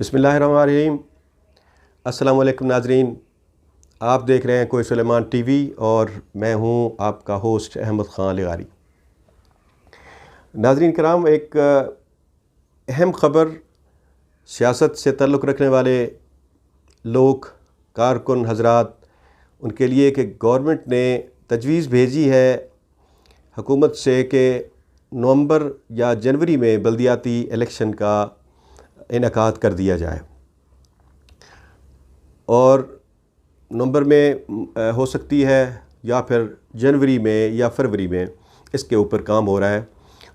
बिस्मिल्लाहिर्रहमानिर्रहीम। अस्सलाम वालेकुम नाज़रीन, आप देख रहे हैं कोई सुलेमान टीवी और मैं हूं आपका होस्ट अहमद ख़ान लगारी। नाज़रीन कराम, एक अहम ख़बर सियासत से ताल्लुक़ रखने वाले लोग, कारकुन हज़रात, उनके लिए कि गवर्नमेंट ने तजवीज़ भेजी है हुकूमत से कि नवंबर या जनवरी में बल्दियाती इलेक्शन का इनेकाद कर दिया जाए और नवंबर में हो सकती है या फिर जनवरी में या फरवरी में, इसके ऊपर काम हो रहा है।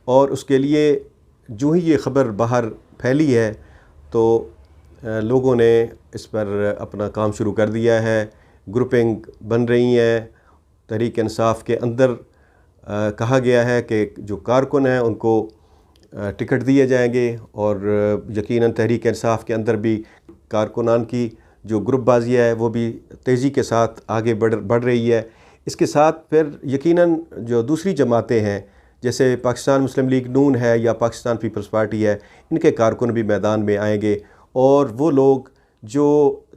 और उसके लिए जो ही ये ख़बर बाहर फैली है तो लोगों ने इस पर अपना काम शुरू कर दिया है। ग्रुपिंग बन रही हैं। तहरीक इंसाफ के अंदर कहा गया है कि जो कारकुन हैं उनको टिकट दिए जाएंगे और यकीनन तहरीक इंसाफ के अंदर भी कारकुनान की जो ग्रुपबाजी है वो भी तेज़ी के साथ आगे बढ़ रही है। इसके साथ फिर यकीनन जो दूसरी जमातें हैं जैसे पाकिस्तान मुस्लिम लीग नून है या पाकिस्तान पीपल्स पार्टी है, इनके कारकुन भी मैदान में आएंगे और वो लोग जो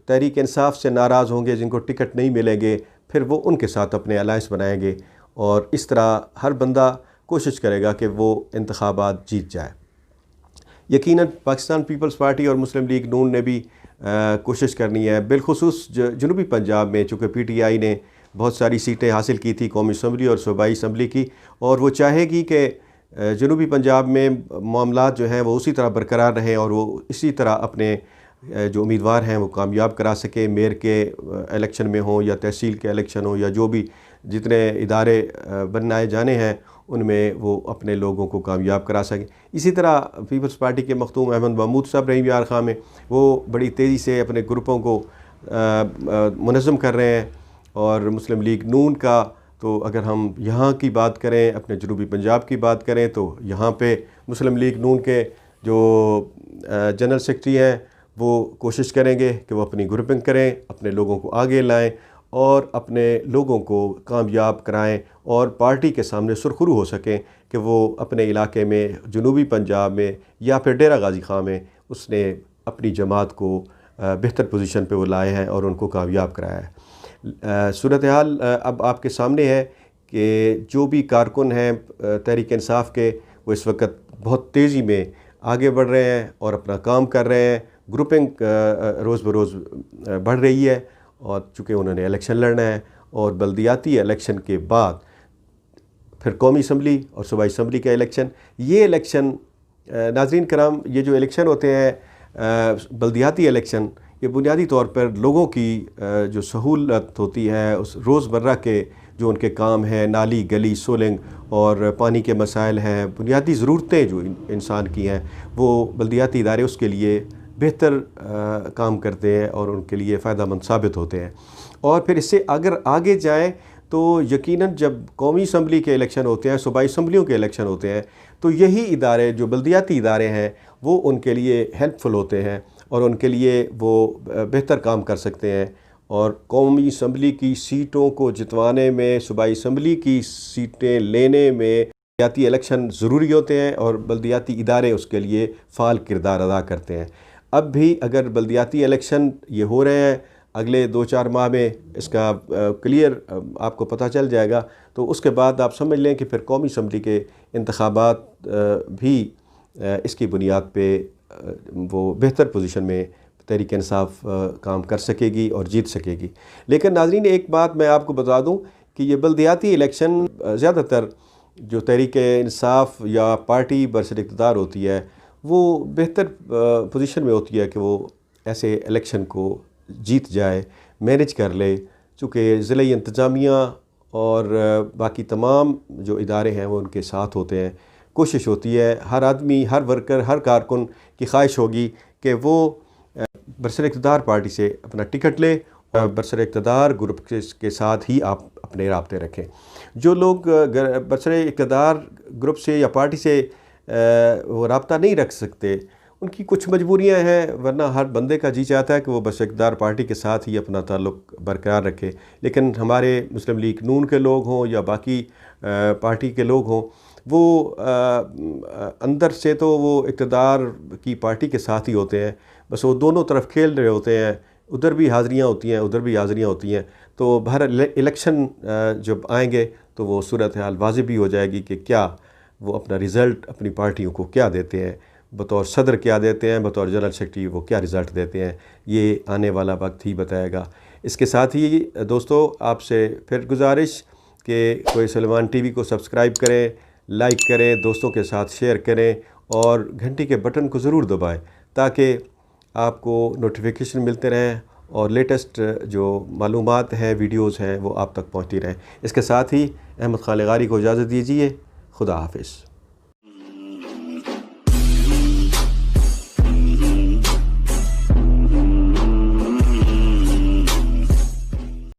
तहरीक इंसाफ से नाराज़ होंगे, जिनको टिकट नहीं मिलेंगे, फिर वो उनके साथ अपने अलायंस बनाएंगे और इस तरह हर बंदा कोशिश करेगा कि वो इंतखाबात जीत जाए। यकीनन पाकिस्तान पीपल्स पार्टी और मुस्लिम लीग नून ने भी कोशिश करनी है, बिलखुसूस जनूबी पंजाब में, चूँकि PTI ने बहुत सारी सीटें हासिल की थी कौमी असम्बली और सूबाई असम्बली की, और वो चाहेगी कि जनूबी पंजाब में मामलात जो हैं वो उसी तरह बरकरार रहें और वो इसी तरह अपने जो उम्मीदवार हैं वो कामयाब करा सके। मेयर के इलेक्शन में हो या तहसील के इलेक्शन हो या जो भी जितने इदारे बनाए जाने हैं उनमें वो अपने लोगों को कामयाब करा सकें। इसी तरह पीपल्स पार्टी के मखदूम अहमद महमूद साहब रहीम यार खां में वो बड़ी तेज़ी से अपने ग्रुपों को मुनज़्ज़म कर रहे हैं। और मुस्लिम लीग नून का तो अगर हम यहाँ की बात करें, अपने जनूबी पंजाब की बात करें, तो यहाँ पे मुस्लिम लीग नून के जो जनरल सेक्रेटरी हैं वो कोशिश करेंगे कि वो अपनी ग्रुपिंग करें, अपने लोगों को आगे लाएं और अपने लोगों को कामयाब कराएं और पार्टी के सामने सुरखरू हो सकें कि वो अपने इलाके में, जनूबी पंजाब में या फिर डेरा गाजी खां में उसने अपनी जमात को बेहतर पोजीशन पे वो लाए हैं और उनको कामयाब कराया है। सूरत हाल अब आपके सामने है कि जो भी कारकुन हैं तहरीक इंसाफ के, वो इस वक्त बहुत तेज़ी में आगे बढ़ रहे हैं और अपना काम कर रहे हैं। ग्रुपिंग रोज़ बरोज़ बढ़ रही है और चूँकि उन्होंने इलेक्शन लड़ना है और बल्दियाती इलेक्शन के बाद फिर कौमी असम्बली और सूबाई असम्बली का इलेक्शन, ये इलेक्शन नाज़रीन कराम, ये जो इलेक्शन होते हैं बल्दियाती इलेक्शन, ये बुनियादी तौर पर लोगों की जो सहूलत होती है, उस रोज़मर्रा के जो उनके काम हैं, नाली गली सोलिंग और पानी के मसाइल हैं, बुनियादी ज़रूरतें जो इंसान की हैं, वो बल्दियाती इदारे उसके लिए बेहतर काम करते हैं और उनके लिए फ़ायदेमंद साबित होते हैं। और फिर इससे अगर आगे जाएं तो यकीनन जब कौमी असम्बली के इलेक्शन होते हैं, सूबाई असम्बलियों के इलेक्शन होते हैं, तो यही इदारे जो बल्दियाती इदारे हैं वो उनके लिए हेल्पफुल होते हैं और उनके लिए वो बेहतर काम कर सकते हैं। और कौमी असम्बली की सीटों को जितवाने में, सूबाई असम्बली की सीटें लेने में बल्दियाती इलेक्शन ज़रूरी होते हैं और बल्दियाती इदारे उसके लिए फ़ाल किरदार अदा करते हैं। अब भी अगर बल्दियाती इलेक्शन ये हो रहे हैं, अगले 2-4 माह में इसका क्लियर आपको पता चल जाएगा, तो उसके बाद आप समझ लें कि फिर कौमी असम्बली के इंतखाबात भी इसकी बुनियाद पे वो बेहतर पोजीशन में तहरीक इंसाफ काम कर सकेगी और जीत सकेगी। लेकिन नाज़रीन, एक बात मैं आपको बता दूं कि ये बल्दियाती इलेक्शन ज़्यादातर जो तहरीक इंसाफ या पार्टी बरसर इक़्तिदार होती है वो बेहतर पोजीशन में होती है कि वो ऐसे इलेक्शन को जीत जाए, मैनेज कर ले। चूँकि ज़िले इंतज़ामिया और बाकी तमाम जो इदारे हैं वो उनके साथ होते हैं। कोशिश होती है, हर आदमी, हर वर्कर, हर कारकुन की ख्वाहिश होगी कि वो बरसर इक़्तिदार पार्टी से अपना टिकट ले और बरसर इक़्तिदार ग्रुप के साथ ही आप अपने राब्ते रखें। जो लोग बरसर इक़्तिदार ग्रुप से या पार्टी से वो राब्ता नहीं रख सकते, उनकी कुछ मजबूरियां हैं, वरना हर बंदे का जी चाहता है कि वो बस इक़्तिदार पार्टी के साथ ही अपना ताल्लुक़ बरकरार रखे। लेकिन हमारे मुस्लिम लीग नून के लोग हों या बाकी पार्टी के लोग हों, वो अंदर से तो वो इक़्तिदार की पार्टी के साथ ही होते हैं, बस वो दोनों तरफ खेल रहे होते हैं, उधर भी हाज़िरियाँ होती हैं, उधर भी हाज़िरियाँ होती हैं। तो बाहर इलेक्शन जब आएंगे तो वो सूरत हाल वाज़ेह भी हो जाएगी कि क्या वो अपना रिज़ल्ट अपनी पार्टियों को क्या देते हैं, बतौर सदर क्या देते हैं, बतौर जनरल सेक्रेटरी वो क्या रिज़ल्ट देते हैं, ये आने वाला वक्त ही बताएगा। इसके साथ ही दोस्तों आपसे फिर गुजारिश कि कोई सुलेमान टीवी को सब्सक्राइब करें, लाइक करें, दोस्तों के साथ शेयर करें और घंटी के बटन को ज़रूर दबाएं ताकि आपको नोटिफिकेशन मिलते रहें और लेटेस्ट जो मालूमात हैं, वीडियोज़ हैं, वो आप तक पहुँचती रहें। इसके साथ ही अहमद खालिक़ारी को इजाज़त दीजिए। खुदा हाफिज़।